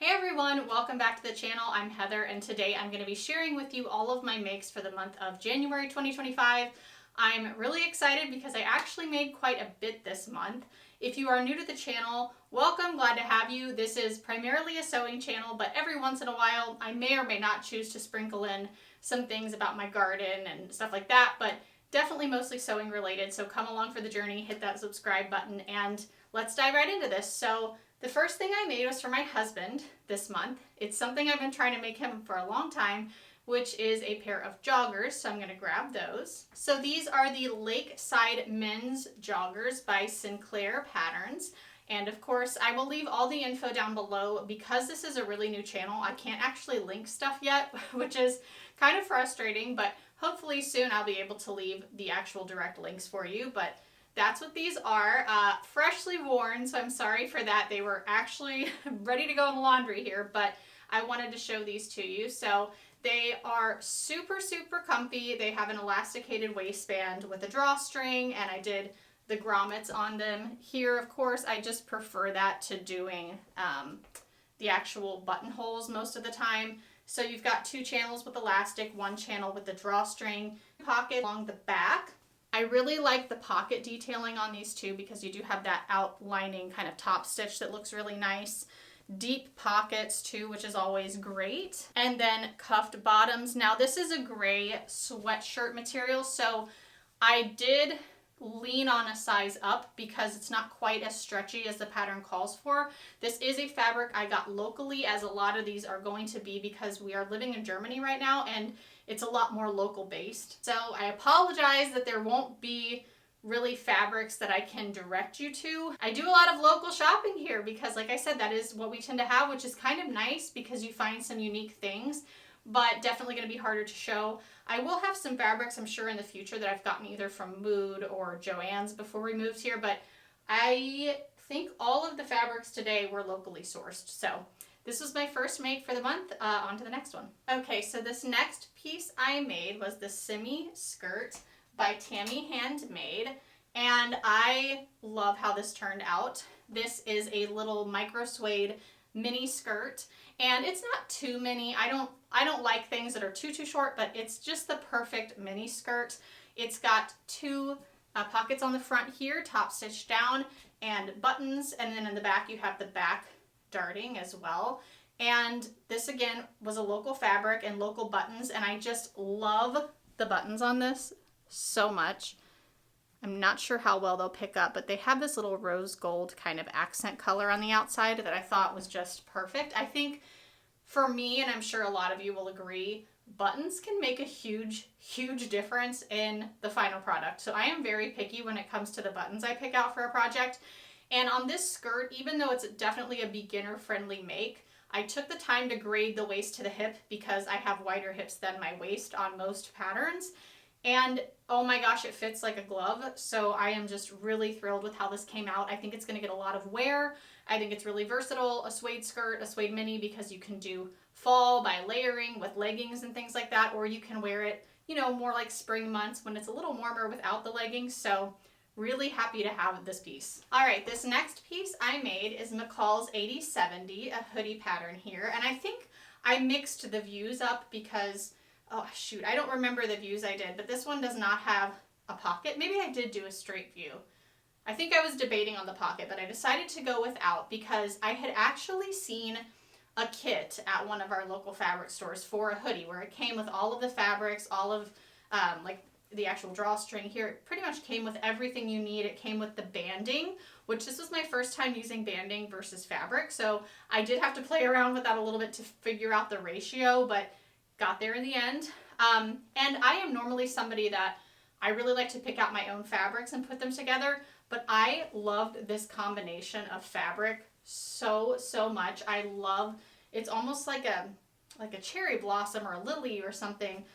Hey everyone, welcome back to the channel. I'm Heather and today I'm going to be sharing with you all of my makes for the month of January 2025. I'm really excited because I actually made quite a bit this month. If you are new to the channel, welcome, glad to have you. This is primarily a sewing channel, but every once in a while I may or may not choose to sprinkle in some things about my garden and stuff like that, but definitely mostly sewing related. So come along for the journey, hit that subscribe button, and let's dive right into this. So the first thing I made was for my husband this month. It's something I've been trying to make him for a long time, which is a pair of joggers. So I'm going to grab those. So these are the Lakeside men's joggers by Sinclair Patterns. And of course, I will leave all the info down below. Because this is a really new channel, I can't actually link stuff yet, which is kind of frustrating, but hopefully soon I'll be able to leave the actual direct links for you. But that's what these are, freshly worn, so I'm sorry for that. They were actually ready to go in the laundry here, but I wanted to show these to you. So they are super, super comfy. They have an elasticated waistband with a drawstring, and I did the grommets on them. Here, of course, I just prefer that to doing the actual buttonholes most of the time. So you've got two channels with elastic, one channel with the drawstring, pocket along the back. I really like the pocket detailing on these too because you do have that outlining kind of top stitch that looks really nice. Deep pockets too, which is always great. And then cuffed bottoms. Now this is a gray sweatshirt material, so I did lean on a size up because it's not quite as stretchy as the pattern calls for. This is a fabric I got locally, as a lot of these are going to be because we are living in Germany right now and it's a lot more local based. So I apologize that there won't be really fabrics that I can direct you to. I do a lot of local shopping here because, like I said, that is what we tend to have, which is kind of nice because you find some unique things, but definitely going to be harder to show. I will have some fabrics, I'm sure, in the future that I've gotten either from Mood or Joann's before we moved here, but I think all of the fabrics today were locally sourced. So this was my first make for the month. On to the next one. Okay, so this next piece I made was the Simi skirt by Tammy Handmade, and I love how this turned out. This is a little micro suede mini skirt, and it's not too mini. I don't like things that are too short, but it's just the perfect mini skirt. It's got two pockets on the front here, top stitched down, and buttons, and then in the back you have the back darting as well. And this again was a local fabric and local buttons, and I just love the buttons on this so much. I'm not sure how well they'll pick up, but they have this little rose gold kind of accent color on the outside that I thought was just perfect. I think for me, and I'm sure a lot of you will agree, buttons can make a huge difference in the final product. So I am very picky when it comes to the buttons I pick out for a project. And on this skirt, even though it's definitely a beginner-friendly make, I took the time to grade the waist to the hip because I have wider hips than my waist on most patterns. And oh my gosh, it fits like a glove. So I am just really thrilled with how this came out. I think it's going to get a lot of wear. I think it's really versatile, a suede skirt, a suede mini, because you can do fall by layering with leggings and things like that, or you can wear it, you know, more like spring months when it's a little warmer without the leggings. So really happy to have this piece. All right, this next piece I made is McCall's 8070, a hoodie pattern here. And I think I mixed the views up because, oh shoot, I don't remember the views I did, but this one does not have a pocket. Maybe I did do a straight view. I think I was debating on the pocket, but I decided to go without because I had actually seen a kit at one of our local fabric stores for a hoodie where it came with all of the fabrics, all of like the actual drawstring here. It pretty much came with everything you need. It came with the banding, which this was my first time using banding versus fabric. So I did have to play around with that a little bit to figure out the ratio, but got there in the end. And I am normally somebody that I really like to pick out my own fabrics and put them together, but I loved this combination of fabric so much. I love, it's almost like a cherry blossom or a lily or something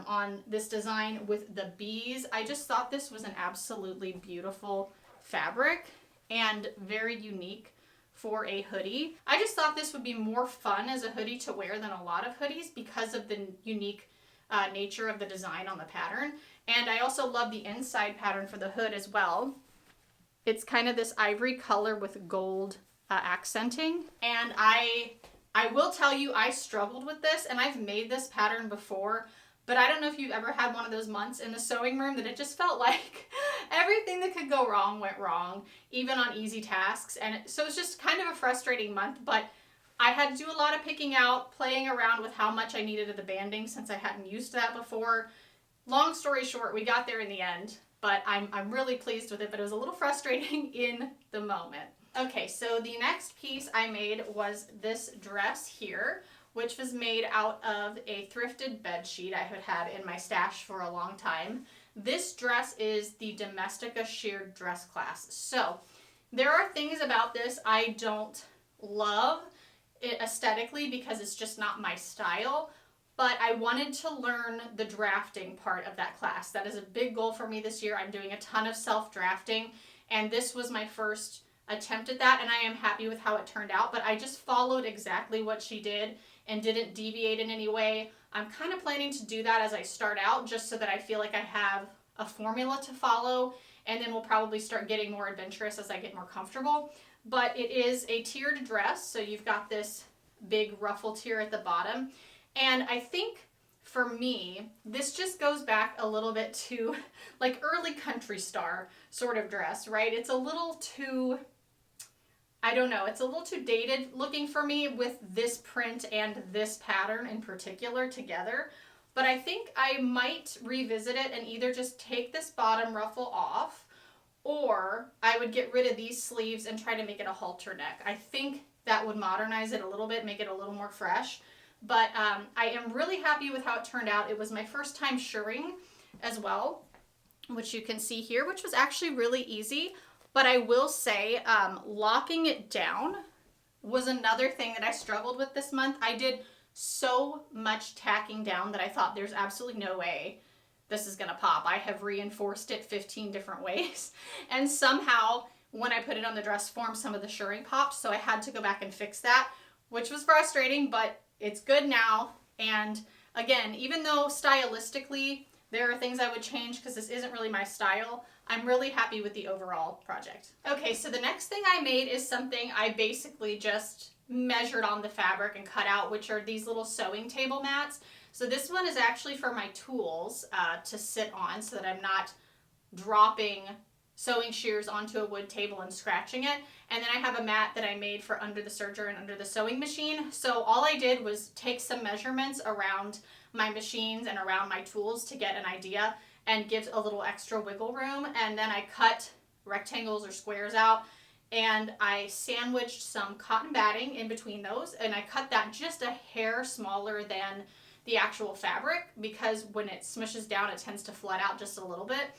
on this design with the bees. I just thought this was an absolutely beautiful fabric and very unique for a hoodie. I just thought this would be more fun as a hoodie to wear than a lot of hoodies because of the unique nature of the design on the pattern. And I also love the inside pattern for the hood as well. It's kind of this ivory color with gold accenting, and I I will tell you, I struggled with this, and I've made this pattern before, but I don't know if you've ever had one of those months in the sewing room that it just felt like everything that could go wrong went wrong, even on easy tasks. And so it's just kind of a frustrating month, but I had to do a lot of picking out, playing around with how much I needed of the banding since I hadn't used that before. Long story short, we got there in the end, but I'm really pleased with it, but it was a little frustrating in the moment. Okay, so the next piece I made was this dress here, which was made out of a thrifted bed sheet I had in my stash for a long time. This dress is the Domestika Shirred dress class. So there are things about this I don't love it aesthetically because it's just not my style, but I wanted to learn the drafting part of that class. That is a big goal for me this year. I'm doing a ton of self-drafting, and this was my first attempt at that, and I am happy with how it turned out, but I just followed exactly what she did and didn't deviate in any way. I'm kind of planning to do that as I start out, just so that I feel like I have a formula to follow, and then we'll probably start getting more adventurous as I get more comfortable. But it is a tiered dress, so you've got this big ruffle tier at the bottom, and I think for me, this just goes back a little bit to like early country star sort of dress, right? It's a little too, I don't know, it's a little too dated looking for me with this print and this pattern in particular together. But I think I might revisit it and either just take this bottom ruffle off, or I would get rid of these sleeves and try to make it a halter neck. I think that would modernize it a little bit, make it a little more fresh. But I am really happy with how it turned out. It was my first time shirring as well, which you can see here, which was actually really easy. But I will say, locking it down was another thing that I struggled with this month. I did so much tacking down that I thought there's absolutely no way this is gonna pop. I have reinforced it 15 different ways. And somehow, when I put it on the dress form, some of the shirring popped. So I had to go back and fix that, which was frustrating, but it's good now. And again, even though stylistically there are things I would change because this isn't really my style, I'm really happy with the overall project. Okay, so the next thing I made is something I basically just measured on the fabric and cut out, which are these little sewing table mats. So this one is actually for my tools to sit on so that I'm not dropping sewing shears onto a wood table and scratching it. And then I have a mat that I made for under the serger and under the sewing machine. So all I did was take some measurements around my machines and around my tools to get an idea and give a little extra wiggle room. And then I cut rectangles or squares out, and I sandwiched some cotton batting in between those, and I cut that just a hair smaller than the actual fabric because when it smushes down it tends to flood out just a little bit.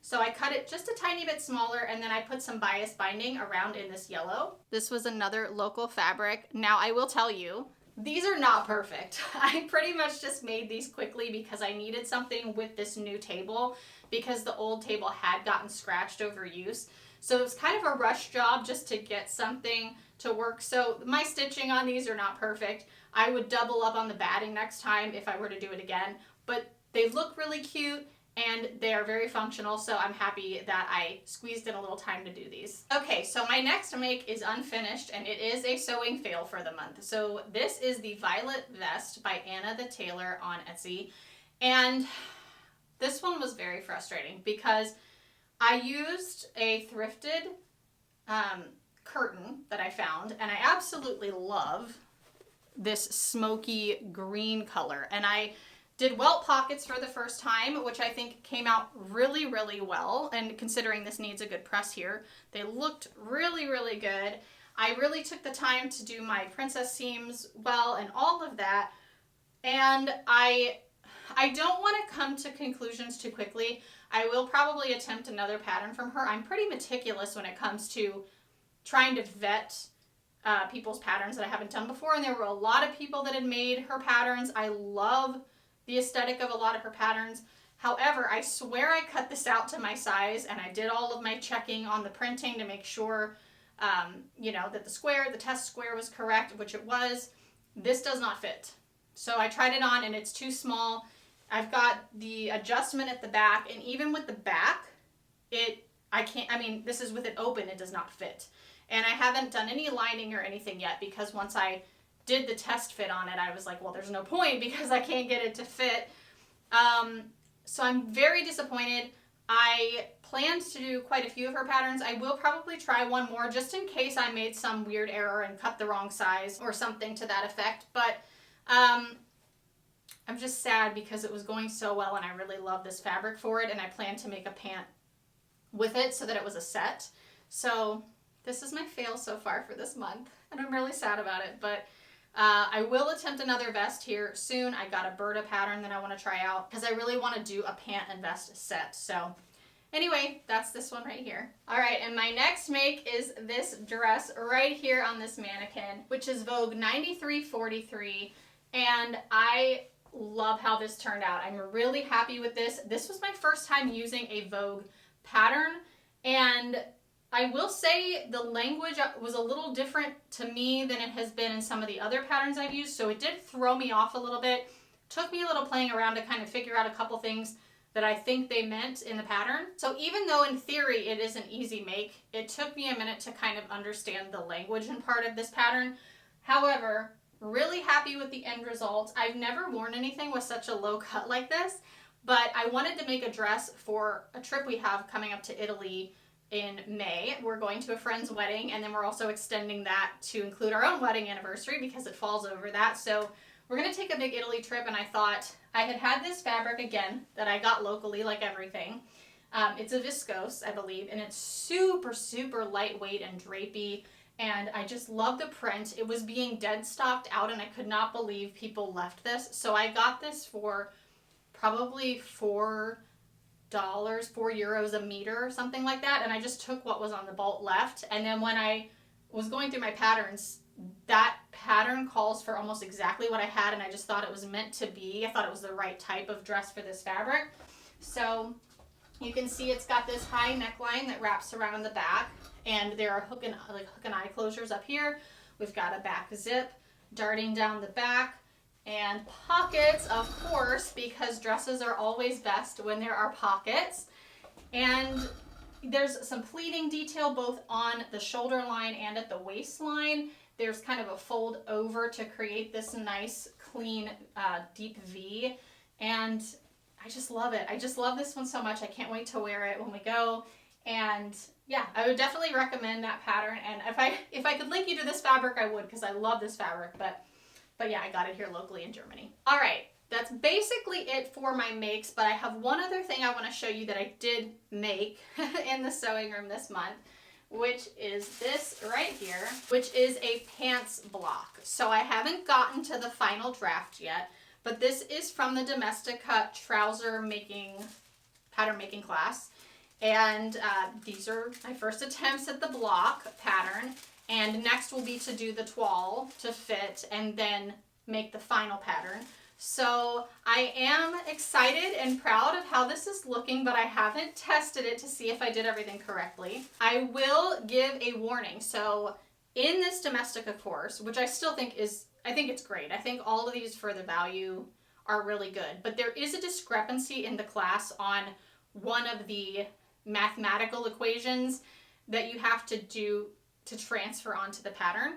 So I cut it just a tiny bit smaller, and then I put some bias binding around in this yellow. This was another local fabric. Now I will tell you, these are not perfect. I pretty much just made these quickly because I needed something with this new table because the old table had gotten scratched over use. So it was kind of a rush job just to get something to work. So my stitching on these are not perfect. I would double up on the batting next time if I were to do it again, but they look really cute and they are very functional, so I'm happy that I squeezed in a little time to do these. Okay, so my next make is unfinished, and it is a sewing fail for the month. So this is the Violet Vest by Anna the Tailor on Etsy, and this one was very frustrating because I used a thrifted curtain that I found, and I absolutely love this smoky green color, and I did welt pockets for the first time, which I think came out really, really well. And considering this needs a good press here, they looked really, really good. I really took the time to do my princess seams well and all of that. And I don't want to come to conclusions too quickly. I will probably attempt another pattern from her. I'm pretty meticulous when it comes to trying to vet people's patterns that I haven't done before. And there were a lot of people that had made her patterns. I love the aesthetic of a lot of her patterns. However, I swear I cut this out to my size, and I did all of my checking on the printing to make sure, that the test square was correct, which it was. This does not fit. So I tried it on, and it's too small. I've got the adjustment at the back, and even with the back, this is with it open, it does not fit. And I haven't done any lining or anything yet because once I did the test fit on it, I was like, well, there's no point because I can't get it to fit. So I'm very disappointed. I planned to do quite a few of her patterns. I will probably try one more just in case I made some weird error and cut the wrong size or something to that effect. But I'm just sad because it was going so well and I really love this fabric for it, and I planned to make a pant with it so that it was a set. So this is my fail so far for this month, and I'm really sad about it, but I will attempt another vest here soon. I got a Berta pattern that I want to try out because I really want to do a pant and vest set. So anyway, that's this one right here. All right, and my next make is this dress right here on this mannequin, which is Vogue 9343, and I love how this turned out. I'm really happy with this. This was my first time using a Vogue pattern, and I will say the language was a little different to me than it has been in some of the other patterns I've used, so it did throw me off a little bit. Took me a little playing around to kind of figure out a couple things that I think they meant in the pattern. So even though in theory it is an easy make, it took me a minute to kind of understand the language and part of this pattern. However, really happy with the end result. I've never worn anything with such a low cut like this, but I wanted to make a dress for a trip we have coming up to Italy in May. We're going to a friend's wedding, and then we're also extending that to include our own wedding anniversary because it falls over that. So we're going to take a big Italy trip, and I thought I had this fabric again that I got locally, like everything. It's a viscose, I believe, and it's super, super lightweight and drapey, and I just love the print. It was being dead stocked out, and I could not believe people left this. So I got this for probably €4 a meter or something like that, and I just took what was on the bolt left. And then when I was going through my patterns, that pattern calls for almost exactly what I had, and I just thought it was meant to be. I thought it was the right type of dress for this fabric. So you can see it's got this high neckline that wraps around the back, and there are hook and eye closures up here. We've got a back zip darting down the back, and pockets, of course, because dresses are always best when there are pockets. And there's some pleating detail both on the shoulder line and at the waistline. There's kind of a fold over to create this nice, clean, deep V. And I just love it. I just love this one so much. I can't wait to wear it when we go. And yeah, I would definitely recommend that pattern. And if I could link you to this fabric, I would, because I love this fabric. But yeah, I got it here locally in Germany. All right, that's basically it for my makes, but I have one other thing I want to show you that I did make in the sewing room this month, which is this right here, which is a pants block. So I haven't gotten to the final draft yet, but this is from the Domestika pattern making class. And these are my first attempts at the block pattern. And next will be to do the toile to fit and then make the final pattern. So I am excited and proud of how this is looking, but I haven't tested it to see if I did everything correctly. I will give a warning. So in this Domestika course, which I still think I think it's great. I think all of these for the value are really good, but there is a discrepancy in the class on one of the mathematical equations that you have to do to transfer onto the pattern.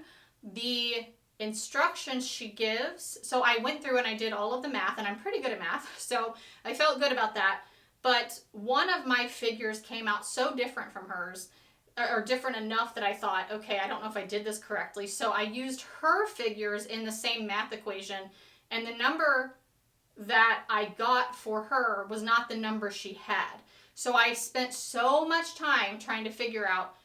The instructions she gives, so I went through and I did all of the math, and I'm pretty good at math, so I felt good about that, but one of my figures came out so different from hers, or different enough that I thought, okay, I don't know if I did this correctly, so I used her figures in the same math equation, and the number that I got for her was not the number she had. So I spent so much time trying to figure out,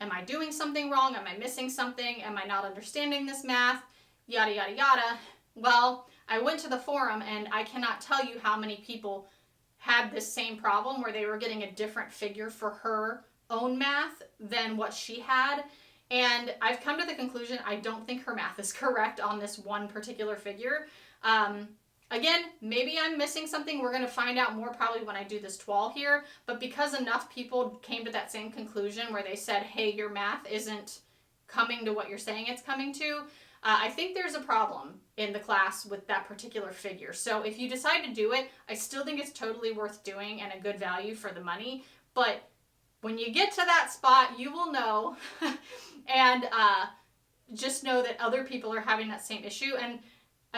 am I doing something wrong? Am I missing something? Am I not understanding this math? Yada, yada, yada. Well, I went to the forum, and I cannot tell you how many people had this same problem where they were getting a different figure for her own math than what she had. And I've come to the conclusion I don't think her math is correct on this one particular figure. Again, maybe I'm missing something. We're going to find out more probably when I do this toile here. But because enough people came to that same conclusion where they said, hey, your math isn't coming to what you're saying it's coming to, I think there's a problem in the class with that particular figure. So if you decide to do it, I still think it's totally worth doing and a good value for the money. But when you get to that spot, you will know. And just know that other people are having that same issue. And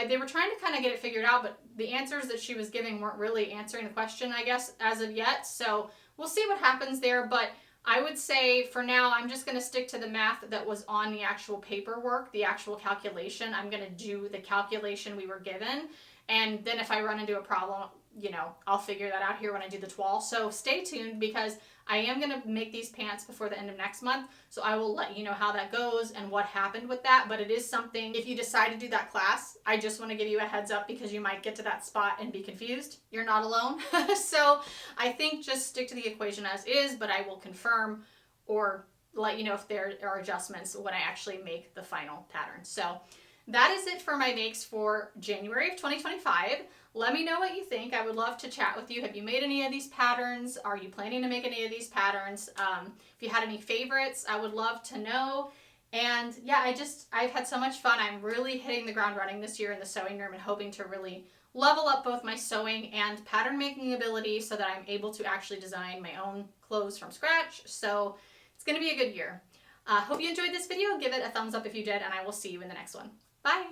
they were trying to kind of get it figured out, but the answers that she was giving weren't really answering the question, I guess, as of yet. So we'll see what happens there. But I would say for now, I'm just going to stick to the math that was on the actual paperwork, the actual calculation. I'm going to do the calculation we were given. And then if I run into a problem, you know, I'll figure that out here when I do the toile. So stay tuned, because I am going to make these pants before the end of next month. So I will let you know how that goes and what happened with that. But it is something, if you decide to do that class, I just want to give you a heads up, because you might get to that spot and be confused. You're not alone. So I think just stick to the equation as is, but I will confirm or let you know if there are adjustments when I actually make the final pattern. So that is it for my makes for January of 2025. Let me know what you think. I would love to chat with you. Have you made any of these patterns? Are you planning to make any of these patterns? If you had any favorites, I would love to know. And yeah, I've had so much fun. I'm really hitting the ground running this year in the sewing room and hoping to really level up both my sewing and pattern making ability so that I'm able to actually design my own clothes from scratch. So it's going to be a good year. Hope you enjoyed this video. Give it a thumbs up if you did, and I will see you in the next one. Bye!